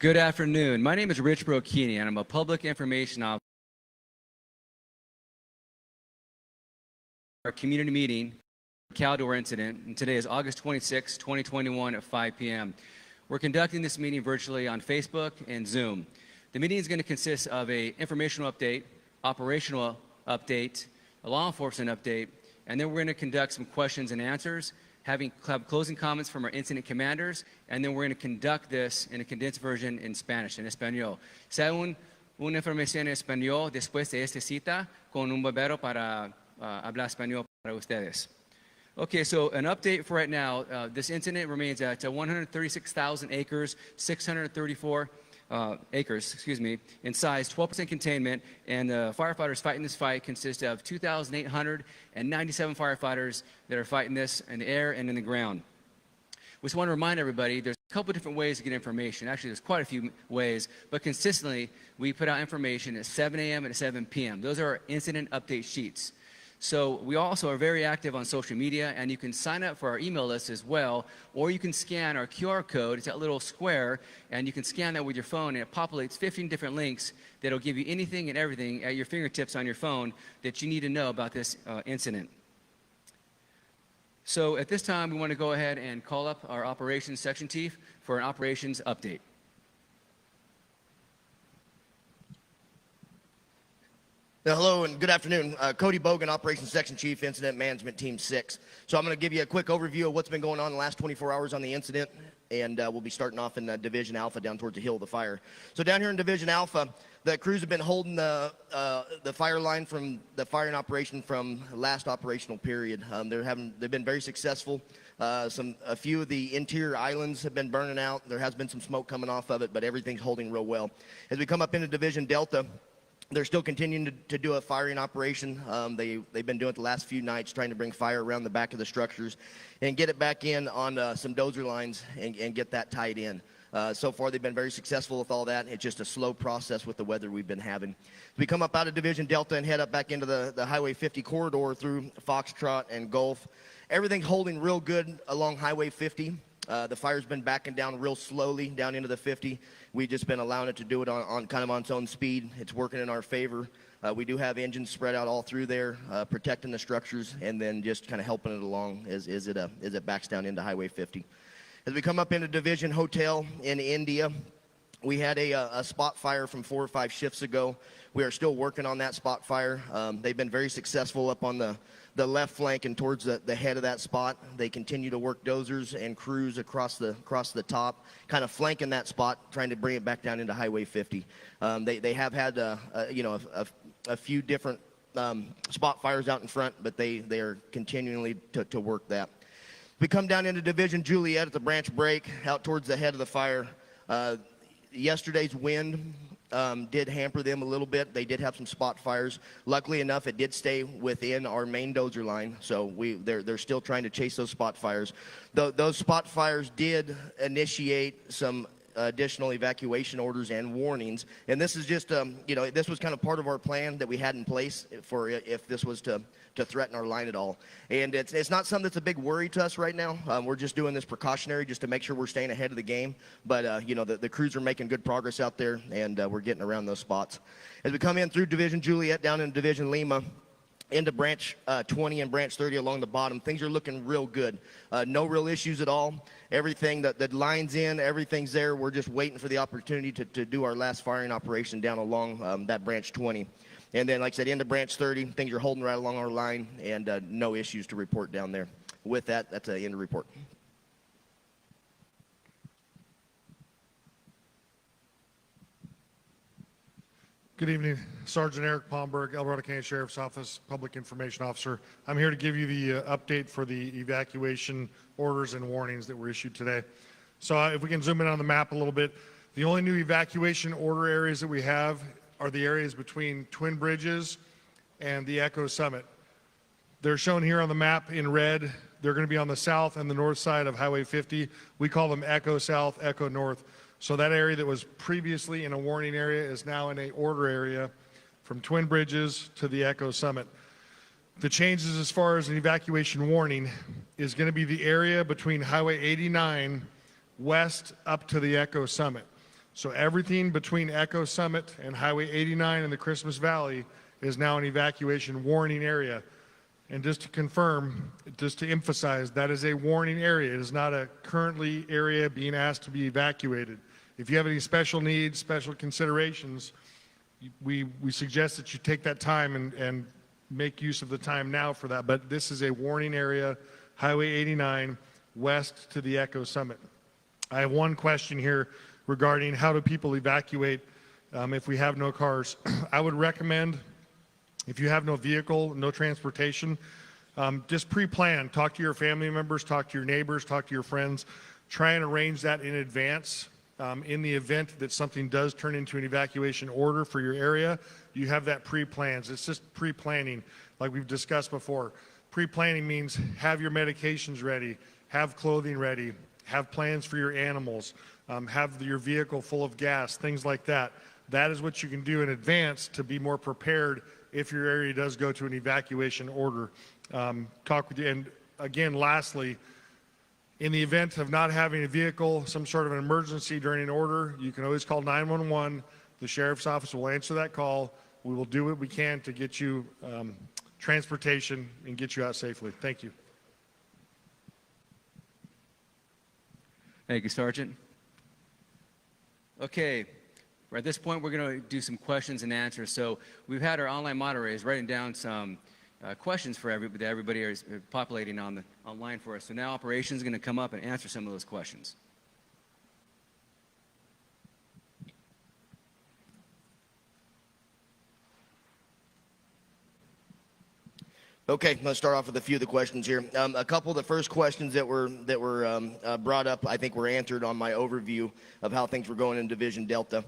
Good afternoon. My name is Rich Brokini, and I'm a public information officer. Our community meeting, Caldor incident, and today is August 26, 2021 at 5 p.m. We're conducting this meeting virtually on Facebook and Zoom. The meeting is going to consist of an informational update, operational update, a law enforcement update, and then we're going to conduct some questions and answers, have closing comments from our incident commanders, and then we're going to conduct this in a condensed version in Spanish, en español. Sea una información en español después de esta cita con un bombero para hablar español para ustedes. Okay, so an update for right now. This incident remains at 136,000 acres, 634 acres, in size, 12% containment, and the firefighters fighting this fight consist of 2,897 firefighters that are fighting this in the air and in the ground. We just want to remind everybody there's a couple different ways to get information. Actually, there's quite a few ways, but consistently we put out information at 7 a.m. and at 7 p.m. Those are our incident update sheets. So we also are very active on social media, and you can sign up for our email list as well, or you can scan our QR code. It's that little square, and you can scan that with your phone, and it populates 15 different links that'll give you anything and everything at your fingertips on your phone that you need to know about this incident. So at this time, we want to go ahead and call up our operations section chief for an operations update. Hello and good afternoon. Cody Bogan, Operations Section Chief, Incident Management Team 6. So I'm going to give you a quick overview of what's been going on in the last 24 hours on the incident, and we'll be starting off in Division Alpha down towards the hill of the fire. So down here in Division Alpha, the crews have been holding the fire line from the firing operation from last operational period. They've been very successful. A few of the interior islands have been burning out. There has been some smoke coming off of it, but everything's holding real well. As we come up into Division Delta, they're still continuing to do a firing operation. They've been doing it the last few nights, trying to bring fire around the back of the structures and get it back in on some dozer lines and get that tied in. So far, they've been very successful with all that. It's just a slow process with the weather we've been having. We come up out of Division Delta and head up back into the Highway 50 corridor through Foxtrot and Gulf. Everything's holding real good along Highway 50. The fire's been backing down real slowly down into the 50. We've just been allowing it to do it on its own speed. It's working in our favor. We do have engines spread out all through there, protecting the structures, and then just kind of helping it along as it backs down into Highway 50. As we come up into Division Hotel in India, we had a spot fire from 4 or 5 shifts ago. We are still working on that spot fire. They've been very successful up on the left flank and towards the head of that spot. They continue to work dozers and crews across the top, kind of flanking that spot, trying to bring it back down into Highway 50. They have had a few different spot fires out in front, but they are continually to work that. We come down into Division Juliet at the branch break out towards the head of the fire. Yesterday's wind did hamper them a little bit. They did have some spot fires. Luckily enough, it did stay within our main dozer line, so they're still trying to chase those spot fires. Those spot fires did initiate some additional evacuation orders and warnings, and this is just this was kind of part of our plan that we had in place for if this was to threaten our line at all. And it's not something that's a big worry to us right now. We're just doing this precautionary just to make sure we're staying ahead of the game. But the crews are making good progress out there, and we're getting around those spots. As we come in through Division Juliet down into Division Lima, into branch 20 and branch 30 along the bottom, things are looking real good. No real issues at all. Everything that lines in, everything's there. We're just waiting for the opportunity to do our last firing operation down along that branch 20. And then, like I said, into branch 30, things are holding right along our line, and no issues to report down there. With that, that's the end of report. Good evening, Sergeant Eric Palmberg, El Dorado County Sheriff's Office, Public Information Officer. I'm here to give you the update for the evacuation orders and warnings that were issued today. So if we can zoom in on the map a little bit, the only new evacuation order areas that we have are the areas between Twin Bridges and the Echo Summit. They're shown here on the map in red. They're going to be on the south and the north side of Highway 50. We call them Echo South, Echo North. So that area that was previously in a warning area is now in an order area from Twin Bridges to the Echo Summit. The changes as far as an evacuation warning is going to be the area between Highway 89 west up to the Echo Summit. So everything between Echo Summit and Highway 89 in the Christmas Valley is now an evacuation warning area. And just to confirm, just to emphasize, that is a warning area. It is not a currently area being asked to be evacuated. If you have any special needs, special considerations, we suggest that you take that time and make use of the time now for that. But this is a warning area, Highway 89, west to the Echo Summit. I have one question here regarding how do people evacuate if we have no cars. I would recommend, if you have no vehicle, no transportation, just pre-plan. Talk to your family members, talk to your neighbors, talk to your friends. Try and arrange that in advance. In the event that something does turn into an evacuation order for your area, you have that pre-plans. It's just pre-planning, like we've discussed before. Pre-planning means have your medications ready, have clothing ready, have plans for your animals, have your vehicle full of gas, things like that. That is what you can do in advance to be more prepared if your area does go to an evacuation order. Talk with you. And again, lastly, in the event of not having a vehicle, some sort of an emergency during an order, you can always call 911. The sheriff's office will answer that call. We will do what we can to get you transportation and get you out safely. Thank you. Thank you, Sergeant. Okay, at this point, we're going to do some questions and answers. So we've had our online moderators writing down some questions for everybody. Everybody is populating online for us. So now operations is going to come up and answer some of those questions. Okay, let's start off with a few of the questions here. A couple of the first questions that were brought up, I think, were answered on my overview of how things were going in Division Delta.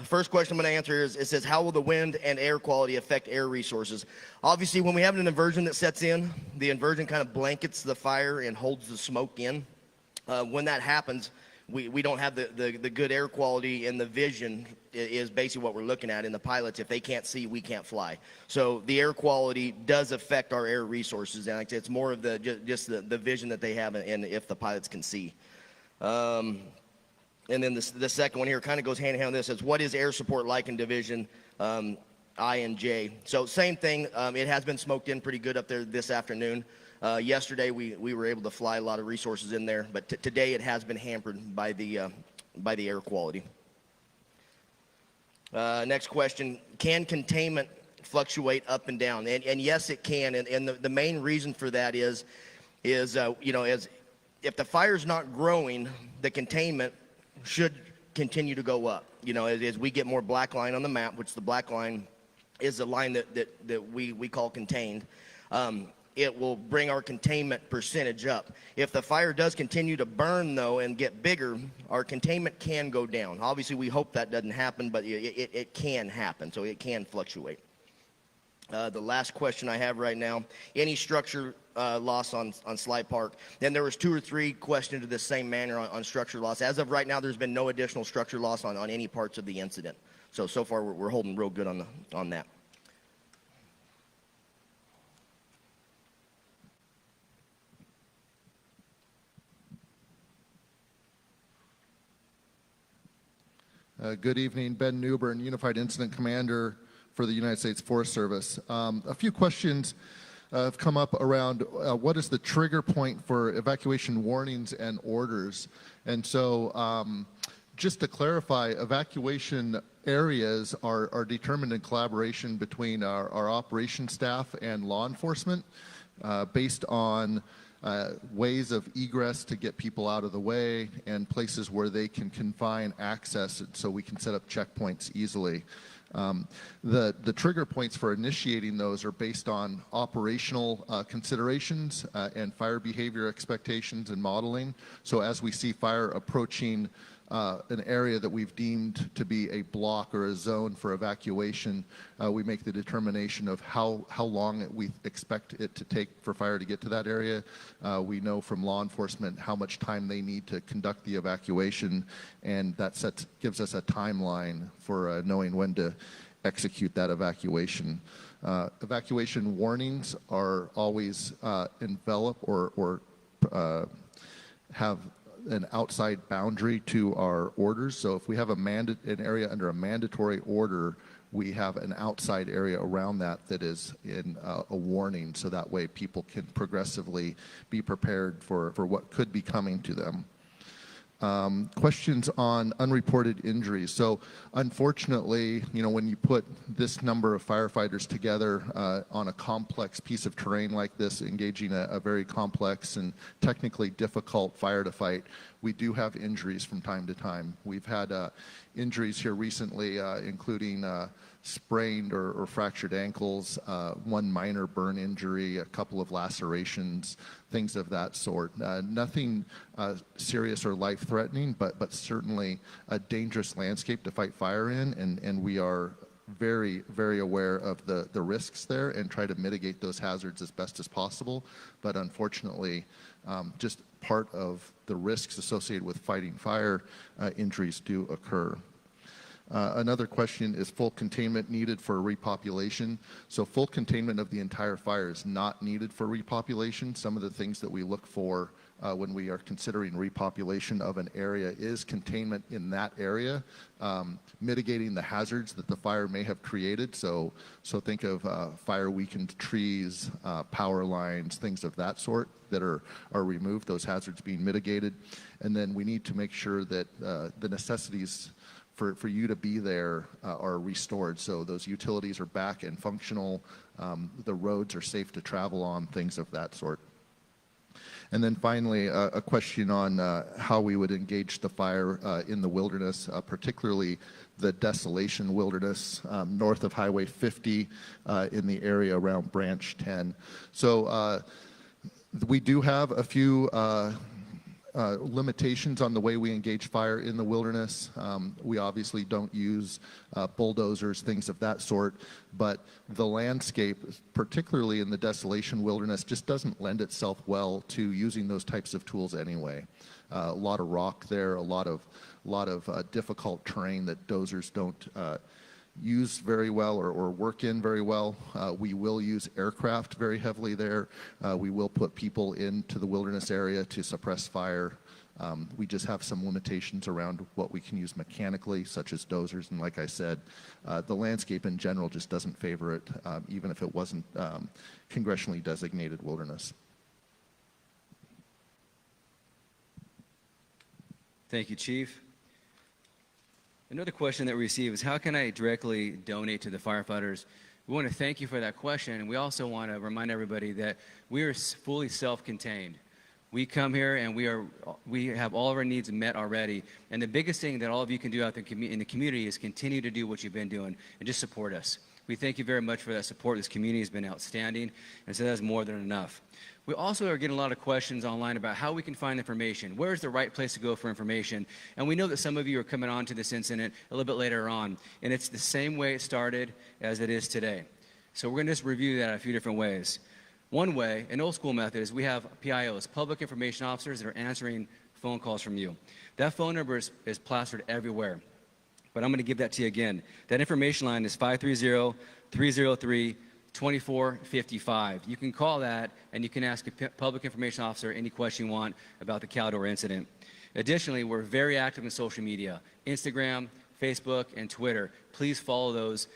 First question I'm going to answer is, it says, how will the wind and air quality affect air resources? Obviously, when we have an inversion that sets in, the inversion kind of blankets the fire and holds the smoke in. When that happens, we don't have the good air quality, and the vision is basically what we're looking at in the pilots. If they can't see, we can't fly. So the air quality does affect our air resources, and it's more of just the vision that they have, and if the pilots can see. And then the second one here kind of goes hand in hand with this. It's what is air support like in Division I and J? So same thing. It has been smoked in pretty good up there this afternoon. Yesterday we were able to fly a lot of resources in there, but today it has been hampered by the air quality. Next question: can containment fluctuate up and down? And yes, it can. And the main reason for that is if the fire's not growing, the containment should continue to go up. As we get more black line on the map, which the black line is the line that we call contained. It will bring our containment percentage up. If the fire does continue to burn, though, and get bigger, our containment can go down. Obviously, we hope that doesn't happen, but it can happen, so it can fluctuate. The last question I have right now, any structure loss on Sly Park? Then there was 2 or 3 questions to the same manner on structure loss. As of right now, there's been no additional structure loss on any parts of the incident. So far, we're holding real good on that. Good evening, Ben Newbern, Unified Incident Commander for the United States Forest Service. A few questions have come up around what is the trigger point for evacuation warnings and orders. And so just to clarify, evacuation areas are determined in collaboration between our operations staff and law enforcement based on ways of egress to get people out of the way and places where they can confine access so we can set up checkpoints easily. The trigger points for initiating those are based on operational considerations and fire behavior expectations and modeling. So as we see fire approaching an area that we've deemed to be a block or a zone for evacuation, we make the determination of how long we expect it to take for fire to get to that area. We know from law enforcement how much time they need to conduct the evacuation, and that gives us a timeline for knowing when to execute that evacuation. Evacuation warnings are always envelop or have an outside boundary to our orders. So if we have an area under a mandatory order, we have an outside area around that is in a warning, so that way people can progressively be prepared for what could be coming to them. Questions on unreported injuries. So unfortunately, when you put this number of firefighters together on a complex piece of terrain like this, engaging a very complex and technically difficult fire to fight, we do have injuries from time to time. We've had injuries here recently, including sprained or fractured ankles, one minor burn injury, a couple of lacerations, things of that sort. Nothing serious or life-threatening, but certainly a dangerous landscape to fight fire in, and we are very, very aware of the risks there and try to mitigate those hazards as best as possible. But unfortunately, just part of the risks associated with fighting fire, injuries do occur. Another question is full containment needed for repopulation. So full containment of the entire fire is not needed for repopulation. Some of the things that we look for when we are considering repopulation of an area is containment in that area, mitigating the hazards that the fire may have created. So think of fire-weakened trees, power lines, things of that sort that are removed, those hazards being mitigated. And then we need to make sure that the necessities for you to be there are restored. So those utilities are back and functional, the roads are safe to travel on, things of that sort. And then finally, a question on how we would engage the fire in the wilderness, particularly the Desolation Wilderness north of Highway 50 in the area around Branch 10. So we do have a few limitations on the way we engage fire in the wilderness. We obviously don't use bulldozers, things of that sort, but the landscape, particularly in the Desolation Wilderness, just doesn't lend itself well to using those types of tools anyway. A lot of rock there, a lot of difficult terrain that dozers don't use very well or work in very well. We will use aircraft very heavily there. We will put people into the wilderness area to suppress fire. We just have some limitations around what we can use mechanically, such as dozers, and like I said, the landscape in general just doesn't favor it, even if it wasn't congressionally designated wilderness. Thank you, Chief. Another question that we receive is, how can I directly donate to the firefighters? We want to thank you for that question, and we also want to remind everybody that we are fully self-contained. We come here and we have all of our needs met already, and the biggest thing that all of you can do out there in the community is continue to do what you've been doing and just support us. We thank you very much for that support. This community has been outstanding, and so that's more than enough. We also are getting a lot of questions online about how we can find information. Where's the right place to go for information? And we know that some of you are coming on to this incident a little bit later on, and it's the same way it started as it is today. So we're going to just review that a few different ways. One way, an old school method, is we have PIOs, public information officers, that are answering phone calls from you. That phone number is plastered everywhere, but I'm going to give that to you again. That information line is 530-303-2455. You can call that and you can ask a public information officer any question you want about the Caldor incident. Additionally, we're very active in social media, Instagram, Facebook, and Twitter. Please follow those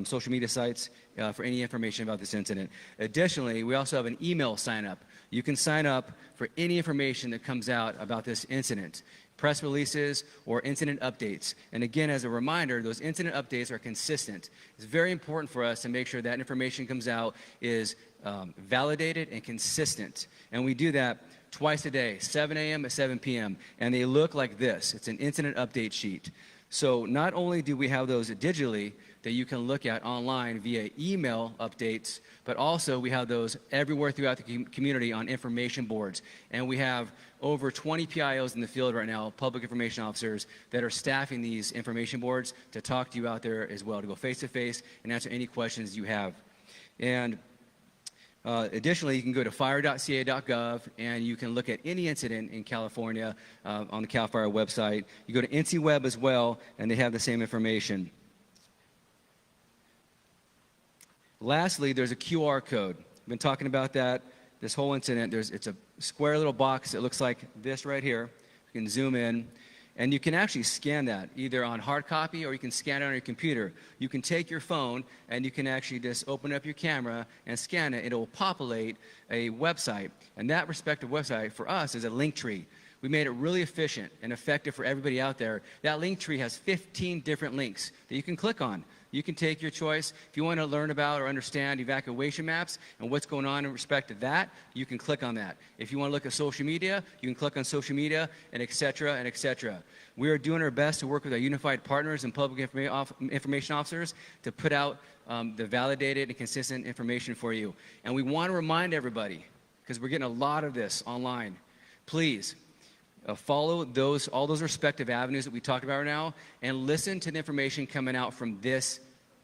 social media sites for any information about this incident. Additionally, we also have an email sign up. You can sign up for any information that comes out about this incident, press releases or incident updates. And again, as a reminder, those incident updates are consistent. It's very important for us to make sure that information comes out is validated and consistent. And we do that twice a day, 7 a.m. and 7 p.m. And they look like this. It's an incident update sheet. So not only do we have those digitally that you can look at online via email updates, but also we have those everywhere throughout the community on information boards. And we have over 20 PIOs in the field right now, public information officers, that are staffing these information boards to talk to you out there as well, to go face-to-face and answer any questions you have. And additionally, you can go to fire.ca.gov and you can look at any incident in California on the CAL FIRE website. You go to NCWeb as well, and they have the same information. Lastly, there's a QR code. We've been talking about that this whole incident, it's a square little box that looks like this right here. You can zoom in, and you can actually scan that either on hard copy or you can scan it on your computer. You can take your phone and you can actually just open up your camera and scan it. It will populate a website, and that respective website for us is a link tree. We made it really efficient and effective for everybody out there. That link tree has 15 different links that you can click on. You can take your choice. If you want to learn about or understand evacuation maps and what's going on in respect to that, you can click on that. If you want to look at social media, you can click on social media, and et cetera, and et cetera. We are doing our best to work with our unified partners and public information officers to put out the validated and consistent information for you. And we want to remind everybody, because we're getting a lot of this online, please, follow all those respective avenues that we talked about right now and listen to the information coming out from this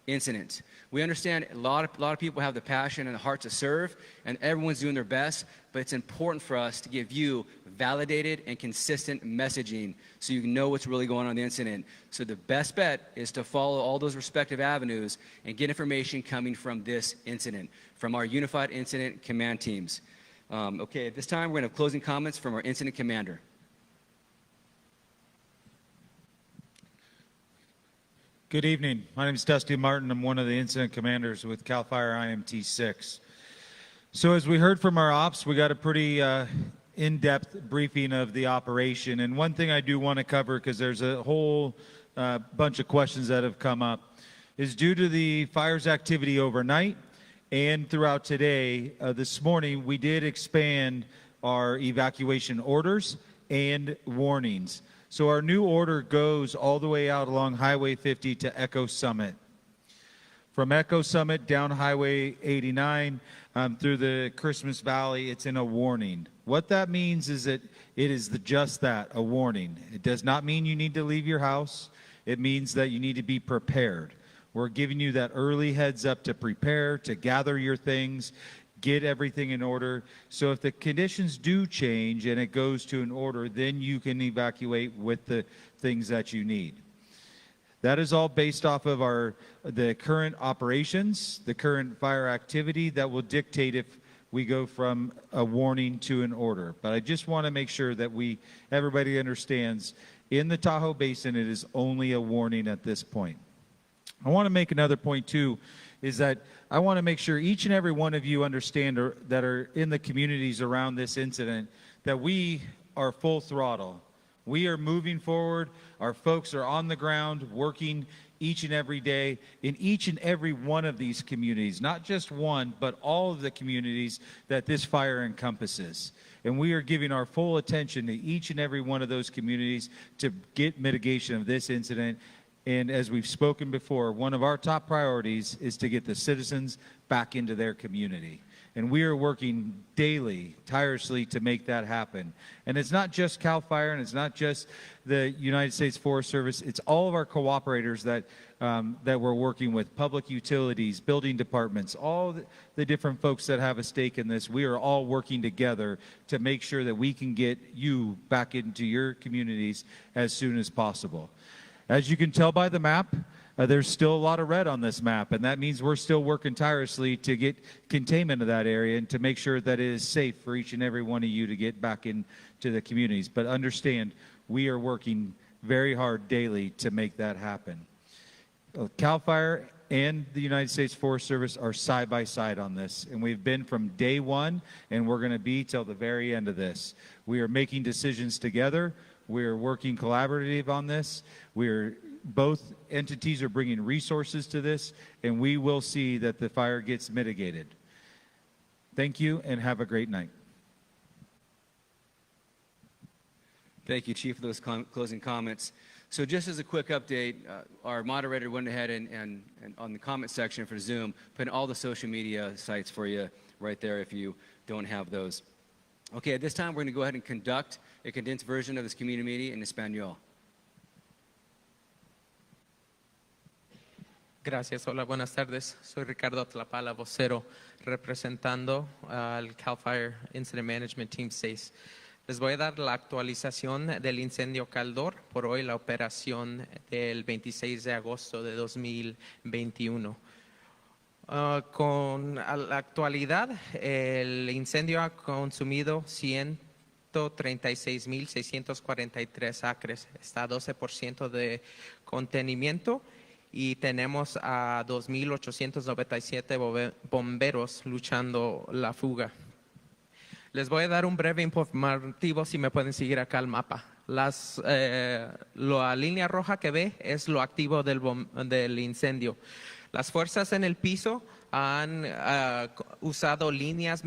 incident. We understand a lot of people have the passion and the heart to serve, and everyone's doing their best, but it's important for us to give you validated and consistent messaging so you know what's really going on in the incident. So the best bet is to follow all those respective avenues and get information coming from this incident, from our unified incident command teams. Okay, at this time, we're going to have closing comments from our incident commander. Good evening. My name is Dusty Martin. I'm one of the incident commanders with CAL FIRE IMT 6. So as we heard from our ops, we got a pretty in-depth briefing of the operation. And one thing I do want to cover, because there's a whole bunch of questions that have come up, is due to the fire's activity overnight and throughout today, this morning, we did expand our evacuation orders and warnings. So our new order goes all the way out along Highway 50 to Echo Summit. From Echo Summit down Highway 89 through the Christmas Valley, it's in a warning. What that means is that it is just that, a warning. It does not mean you need to leave your house. It means that you need to be prepared. We're giving you that early heads up to prepare, to gather your things, get everything in order. So if the conditions do change and it goes to an order, then you can evacuate with the things that you need. That is all based off of the current operations, the current fire activity that will dictate if we go from a warning to an order. But I just want to make sure that everybody understands in the Tahoe Basin, it is only a warning at this point. I want to make another point too, is that I want to make sure each and every one of you understand that are in the communities around this incident that we are full throttle. We are moving forward. Our folks are on the ground working each and every day in each and every one of these communities, not just one, but all of the communities that this fire encompasses. And we are giving our full attention to each and every one of those communities to get mitigation of this incident. And as we've spoken before, one of our top priorities is to get the citizens back into their community. And we are working daily, tirelessly to make that happen. And it's not just CAL FIRE and it's not just the United States Forest Service. It's all of our cooperators that we're working with, public utilities, building departments, all the different folks that have a stake in this. We are all working together to make sure that we can get you back into your communities as soon as possible. As you can tell by the map, there's still a lot of red on this map, and that means we're still working tirelessly to get containment of that area and to make sure that it is safe for each and every one of you to get back into the communities. But understand, we are working very hard daily to make that happen. CAL FIRE and the United States Forest Service are side by side on this, and we've been from day one, and we're going to be till the very end of this. We are making decisions together. We're working collaborative on this. Both entities are bringing resources to this, and we will see that the fire gets mitigated. Thank you, and have a great night. Thank you, Chief, for those closing comments. So just as a quick update, our moderator went ahead and on the comment section for Zoom, put in all the social media sites for you right there if you don't have those. Okay, at this time, we're going to go ahead and conduct a condensed version of this community meeting in Espanol. Gracias. Hola, buenas tardes. Soy Ricardo Tlapala, vocero, representando al CAL FIRE Incident Management Team 6. Les voy a dar la actualización del incendio Caldor, por hoy la operación del 26 de agosto de 2021. Con a la actualidad, el incendio ha consumido 136.643 acres. Está a 12% de contenimiento y tenemos a 2.897 bomberos luchando la fuga. Les voy a dar un breve informativo si me pueden seguir acá al mapa. La línea roja que ve es lo activo del incendio. Las fuerzas en el piso han usado líneas